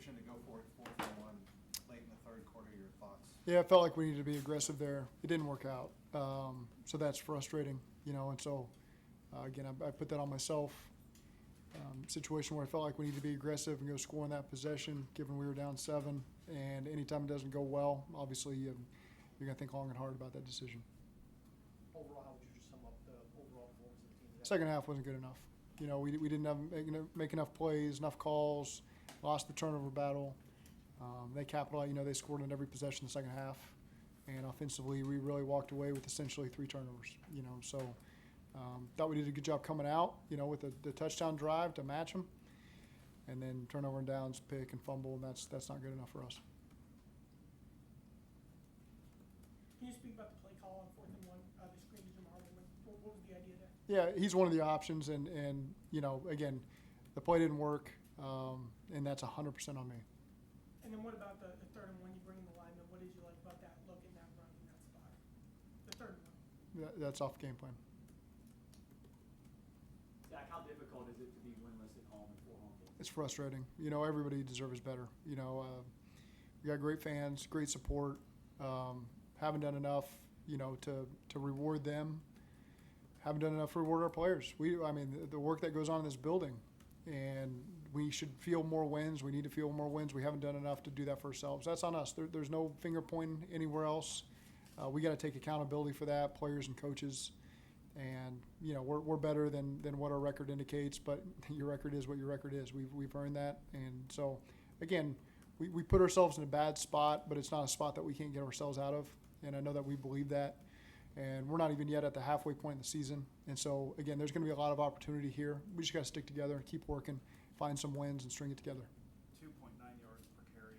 decision to go for it 4-1 late in the third quarter, your thoughts? Yeah, I felt like we needed to be aggressive there. It didn't work out. So that's frustrating, and so, again, I put that on myself. Situation where I felt like we need to be aggressive and go score in that possession, given we were down 7. And anytime it doesn't go well, obviously you're going to think long and hard about that decision. Overall, how would you just sum up the overall performance of the team today? Second half wasn't good enough. We didn't make enough plays, enough calls, lost the turnover battle. They capitalized. They scored in every possession in the second half. And offensively, we really walked away with essentially 3 turnovers. So thought we did a good job coming out, with the touchdown drive to match them. And then turnover and downs, pick and fumble, and that's not good enough for us. Can you speak about the play call on 4th and 1, the screen to Jamar? What was the idea there? Yeah, he's one of the options, and again, the play didn't work, and that's 100% on me. And then what about the 3rd and 1? You bring in the lineman. What did you like about that look in that run in that spot? The 3rd and 1. That's off game plan. Zac, how difficult is it to be winless at home in 4 home games? It's frustrating. Everybody deserves better. We got great fans, great support. Haven't done enough, to reward them. Haven't done enough to reward our players. The work that goes on in this building, and we should feel more wins. We need to feel more wins. We haven't done enough to do that for ourselves. That's on us. There's no finger pointing anywhere else. We got to take accountability for that, players and coaches. And we're better than what our record indicates, but your record is what your record is. We've earned that, and so again, we put ourselves in a bad spot, but it's not a spot that we can't get ourselves out of. And I know that we believe that, and we're not even yet at the halfway point in the season. And so again, there's going to be a lot of opportunity here. We just got to stick together, keep working, find some wins, and string it together. 2.9 yards per carry,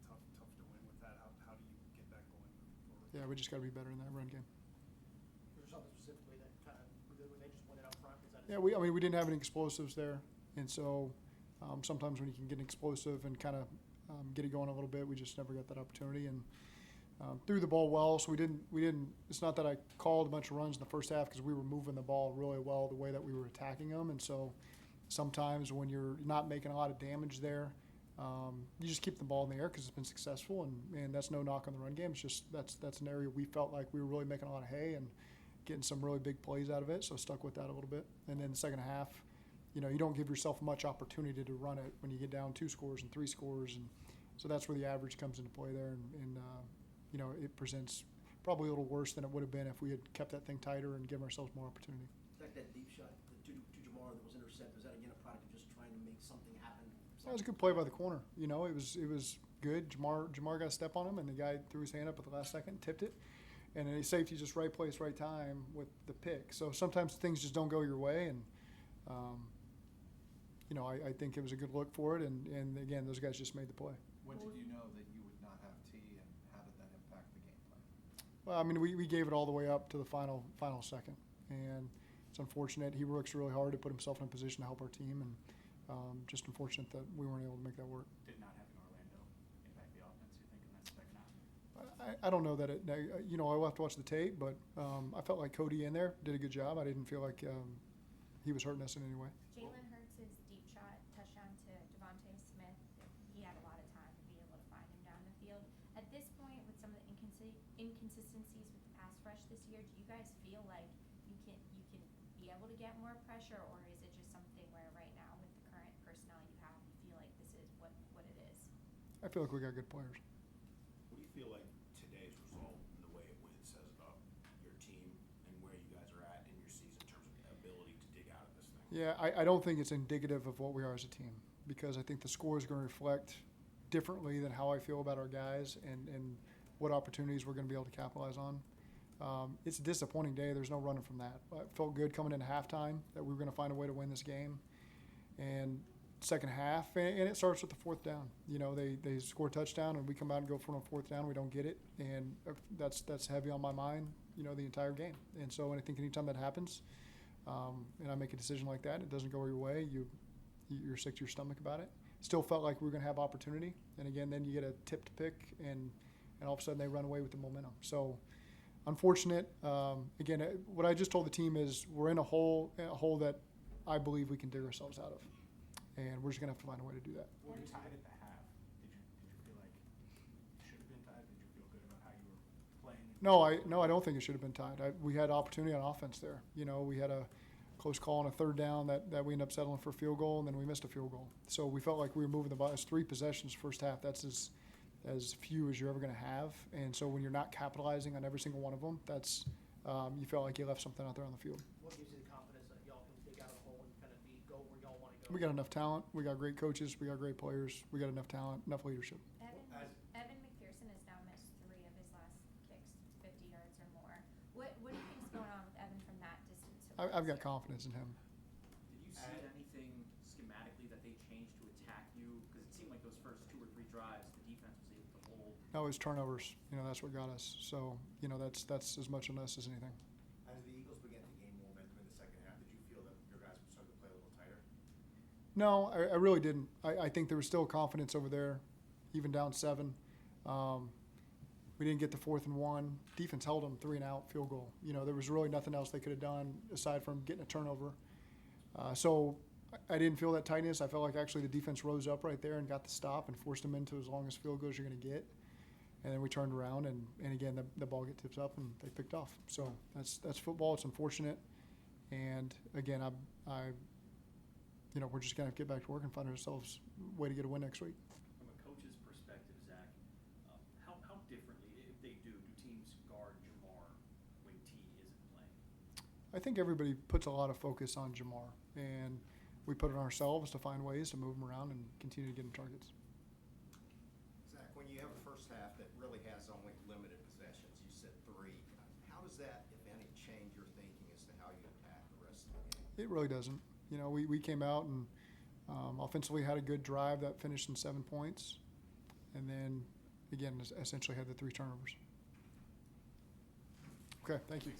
tough to win with that. How do you get that going moving forward? Yeah, we just got to be better in that run game. Was there something specifically that kind of were they just went it up front? Yeah, we didn't have any explosives there, and so sometimes when you can get an explosive and kind of get it going a little bit, we just never got that opportunity and threw the ball well. So we didn't. It's not that I called a bunch of runs in the first half because we were moving the ball really well the way that we were attacking them, and so sometimes when you're not making a lot of damage there, you just keep the ball in the air because it's been successful, and that's no knock on the run game. It's just that's an area we felt like we were really making a lot of hay and getting some really big plays out of it, so stuck with that a little bit. And then the second half, you don't give yourself much opportunity to run it when you get down 2 scores and 3 scores, and so that's where the average comes into play there, and it presents probably a little worse than it would have been if we had kept that thing tighter and given ourselves more opportunity. Like that deep shot to Jamar that was intercepted, was that again a product of just trying to make something happen? That was a good play by the corner. It was good. Jamar got a step on him, and the guy threw his hand up at the last second, tipped it. And a safety just right place, right time with the pick. So sometimes things just don't go your way, and I think it was a good look for it. And again, those guys just made the play. When did you know that you would not have T, and how did that impact the game plan? Well, we gave it all the way up to the final second, and it's unfortunate. He works really hard to put himself in a position to help our team, and just unfortunate that we weren't able to make that work. Did not having Orlando impact the offense, you think, in that second half? I don't know that it. I'll have to watch the tape, but I felt like Cody in there did a good job. I didn't feel like he was hurting us in any way. Jalen Hurts' deep shot touchdown to Devontae Smith. He had a lot of time to be able to find him down the field. At this point, with some of the inconsistencies with the pass rush this year, do you guys feel like you can be able to get more pressure, or is it just something where right now with the current personnel you have, you feel like this is what it is? I feel like we got good players. What do you feel like today's result and the way it went says about your team and where you guys are at in your season in terms of ability to dig out of this thing? Yeah, I don't think it's indicative of what we are as a team, because I think the score is going to reflect differently than how I feel about our guys and what opportunities we're going to be able to capitalize on. It's a disappointing day. There's no running from that. It felt good coming into halftime that we were going to find a way to win this game. And second half, and it starts with the 4th down. They score a touchdown, and we come out and go for it on 4th down. We don't get it, and that's heavy on my mind, the entire game. And so I think anytime that happens, and I make a decision like that, it doesn't go your way, you're sick to your stomach about it. Still felt like we were going to have opportunity, and again, then you get a tipped pick, and all of a sudden they run away with the momentum. So unfortunate. Again, what I just told the team is we're in a hole that I believe we can dig ourselves out of. And we're just going to have to find a way to do that. We were tied at the half. No, I don't think it should have been tied. We had opportunity on offense there. You know, we had a close call on a third down that we ended up settling for a field goal, and then we missed a field goal. So we felt like we were moving the ball. It's 3 possessions first half. That's as few as you're ever going to have. And so when you're not capitalizing on every single one of them, that's you felt like you left something out there on the field. What gives you the confidence that y'all can dig out of the hole and kind of go where y'all want to go? We got enough talent. We got great coaches. We got great players. We got enough talent, enough leadership. Evan McPherson has now missed 3 of his last kicks, 50 yards or more. What do you think is going on with Evan from that distance? I've got confidence in him. Did you see anything schematically that they changed to attack you? Because it seemed like those first 2 or 3 drives, the defense was able to hold. No, it was turnovers. You know, that's what got us. So, you know, that's as much on us as anything. As the Eagles began to gain momentum in the second half, did you feel that your guys were starting to play a little tighter? No, I really didn't. I think there was still confidence over there, even down 7. We didn't get the 4th and 1. Defense held them 3-and-out field goal. You know, there was really nothing else they could have done aside from getting a turnover. So I didn't feel that tightness. I felt like actually the defense rose up right there and got the stop and forced them into as long as field goals you're going to get. And then we turned around and again the ball get tipped up and they picked off. So that's football. It's unfortunate. And again, we're just going to get back to work and find ourselves a way to get a win next week. From a coach's perspective, Zach, how differently, if they do teams guard Jamar when T isn't playing? I think everybody puts a lot of focus on Jamar, and we put it on ourselves to find ways to move him around and continue to get him targets. Zach, when you have a first half that really has only limited possessions, you said 3, how does that, if any, change your thinking as to how you attack the rest of the game? It really doesn't. You know, we came out and offensively had a good drive that finished in 7 points, and then, again, essentially had the 3 turnovers. Okay, thank you.